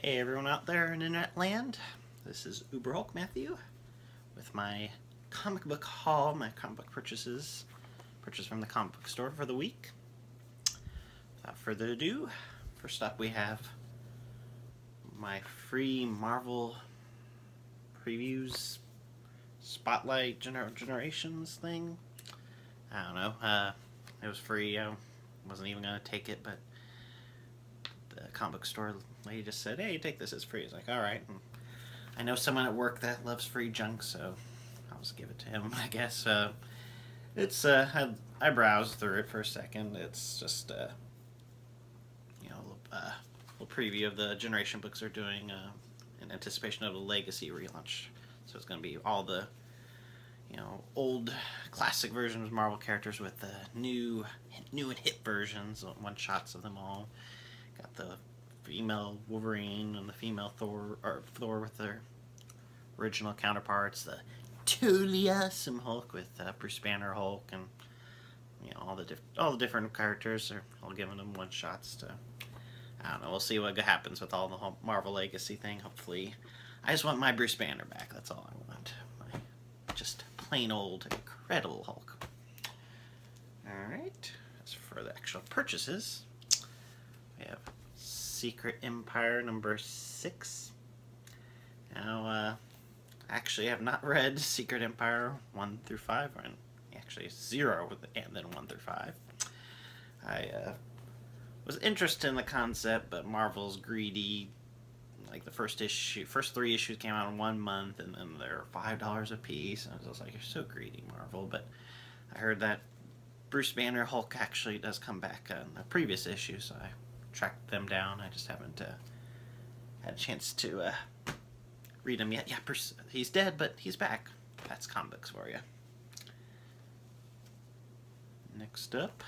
Hey everyone out there in internet land, this is Uber Hulk Matthew with my comic book haul, my comic book purchased from the comic book store for the week. Without further ado, first up we have my free Marvel previews Spotlight Generations thing. I don't know, it was free. I wasn't even going to take it, but the comic book store lady just said, "Hey, take this, it's free." It's like, alright. I know someone at work that loves free junk, so I'll just give it to him, I guess. I browsed through it for a second. It's just, a little preview of the Generation books they're doing in anticipation of the Legacy relaunch. So it's going to be all the, old classic versions of Marvel characters with the new and hit versions, one shots of them all. Got the female Wolverine and the female Thor with their original counterparts. The totally awesome Hulk with Bruce Banner Hulk, and all the different characters are all giving them one shots to. I don't know. We'll see what happens with all the Marvel Legacy thing. Hopefully, I just want my Bruce Banner back. That's all I want. My just plain old incredible Hulk. All right. As for the actual purchases, we have Secret Empire number 6. Now, actually, I have not read Secret Empire 1 through 5, or actually 0 and then 1 through 5. I was interested in the concept, but Marvel's greedy. Like the first 3 issues came out in 1 month, and then they're $5 a piece. And I was like, "You're so greedy, Marvel." But I heard that Bruce Banner Hulk actually does come back in the previous issue, so I tracked them down. I just haven't had a chance to read them yet. Yeah, he's dead, but he's back. That's comics for you. Next up,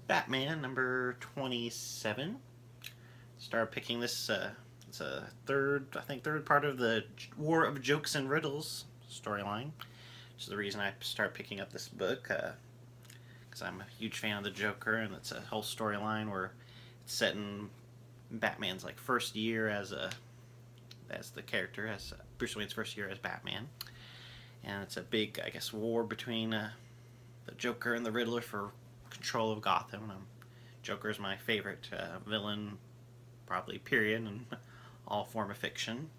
Batman number 27. Started picking this. It's a third part of the War of Jokes and Riddles storyline, which is the reason I started picking up this book. Because I'm a huge fan of the Joker, and it's a whole storyline where it's set in Batman's first year as the character, as Bruce Wayne's first year as Batman, and it's a big, I guess, war between the Joker and the Riddler for control of Gotham. Joker is my favorite villain, probably period, in all form of fiction.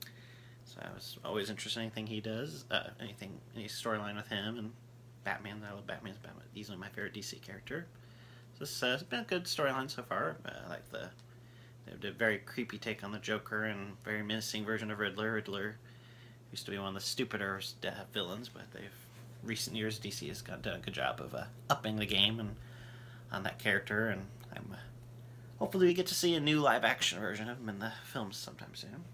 So I was always interested in anything he does, any storyline with him, and Batman. I love Batman. Batman, easily my favorite DC character. So this has been a good storyline so far. They did a very creepy take on the Joker and very menacing version of Riddler. Riddler used to be one of the stupider villains, but recent years DC has done a good job of upping the game and on that character, and hopefully we get to see a new live action version of him in the films sometime soon.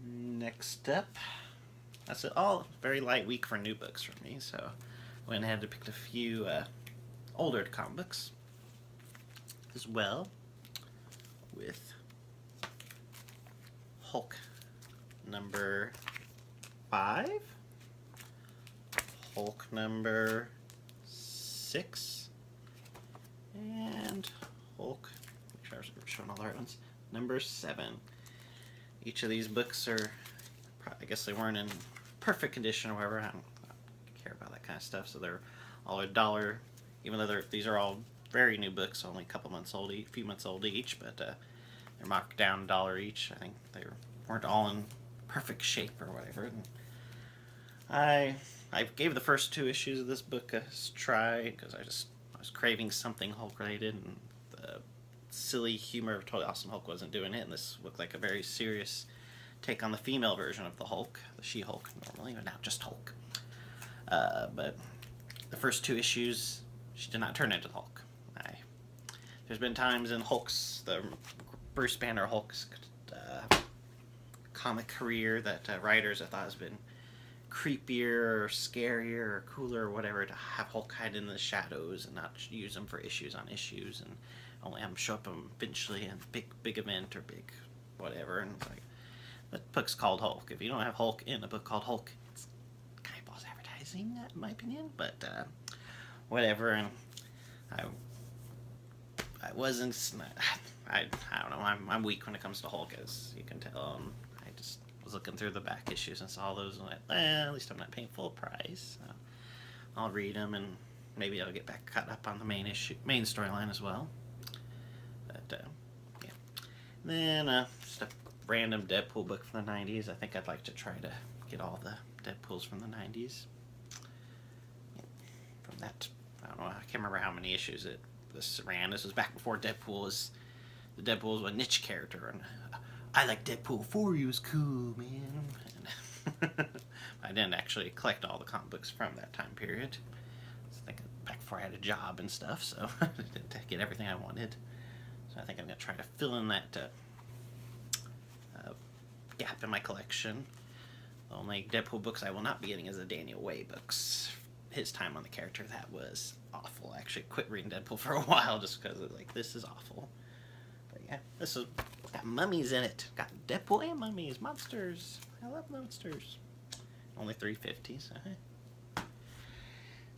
Next up, that's all very light week for new books for me, so I went ahead and picked a few older comic books as well, with Hulk number 5, Hulk number 6, and Hulk, make sure I'm showing all the right ones, number 7. Each of these books are, I guess they weren't in perfect condition or whatever. I don't care about that kind of stuff, so they're all $1, even though these are all very new books, only a few months old each, but they're marked down $1 each. I think they weren't all in perfect shape or whatever. And I gave the first 2 issues of this book a try because I was craving something Hulk related, and the silly humor of Totally Awesome Hulk wasn't doing it, and this looked like a very serious take on the female version of the Hulk, the She-Hulk normally, but now just Hulk. But the first 2 issues, she did not turn into the Hulk. There's been times in the Bruce Banner Hulk's comic career that writers I thought has been creepier or scarier or cooler or whatever to have Hulk hide in the shadows and not use him for issues on issues, and only have him show up eventually in a big event or big whatever. And it's like, the book's called Hulk. If you don't have Hulk in a book called Hulk, it's kind of false advertising, in my opinion. But whatever. And I wasn't. I don't know. I'm weak when it comes to Hulk, as you can tell. I just was looking through the back issues and saw those, and at least I'm not paying full price. So I'll read them, and maybe I'll get back caught up on the main storyline as well. But yeah. Then just a random Deadpool book from the '90s. I think I'd like to try to get all the Deadpools from the '90s. Yeah. From that, I don't know. I can't remember how many issues this ran. This was back before Deadpool was a niche character, and I like Deadpool 4. He was cool, man. And I didn't actually collect all the comic books from that time period. I was thinking back before I had a job and stuff, so I didn't get everything I wanted. So I think I'm going to try to fill in that gap in my collection. The only Deadpool books I will not be getting is the Daniel Way books. His time on the character, that was awful. I actually quit reading Deadpool for a while just because this is awful. But yeah, this is got mummies in it. Got Deadpool and mummies, monsters. I love monsters. Only $3.50, so hey.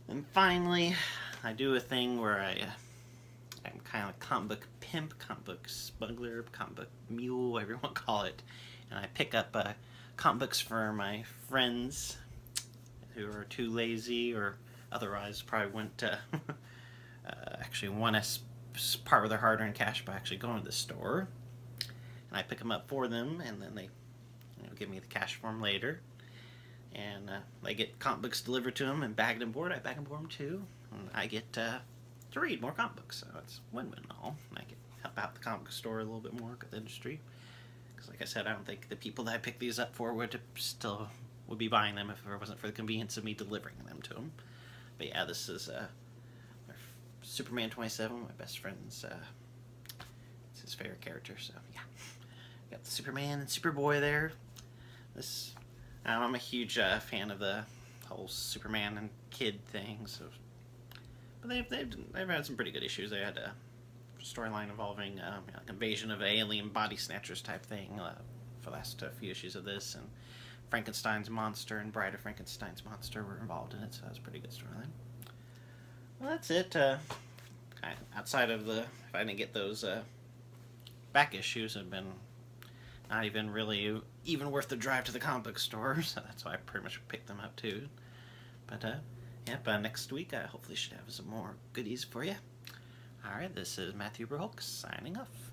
And finally, I do a thing where I'm kind of a comic book pimp, comic book smuggler, comic book mule, whatever you want to call it. And I pick up comic books for my friends who are too lazy or otherwise probably wouldn't actually want to part with their hard-earned cash by actually going to the store. And I pick them up for them, and then they give me the cash for them later. And they get comic books delivered to them and bagged and board. I bag and board them too. And I get to read more comic books, so it's win-win all. And I get help out the comic book store a little bit more, the industry. Because like I said, I don't think the people that I pick these up for would be buying them if it wasn't for the convenience of me delivering them to them. But yeah, this is Superman 27, my best friend's. It's his favorite character, so yeah. Got the Superman and Superboy there. I'm a huge fan of the whole Superman and kid thing. So, but they've had some pretty good issues. They had a storyline involving invasion of alien body snatchers type thing for the last few issues of this, and Frankenstein's monster and Bride of Frankenstein's monster were involved in it, so that was a pretty good storyline. Well, that's it. Outside of if I didn't get those back issues, have been not even really even worth the drive to the comic book store, so that's why I pretty much picked them up too. But next week I hopefully should have some more goodies for you. Alright, this is Matthew Brohulk signing off.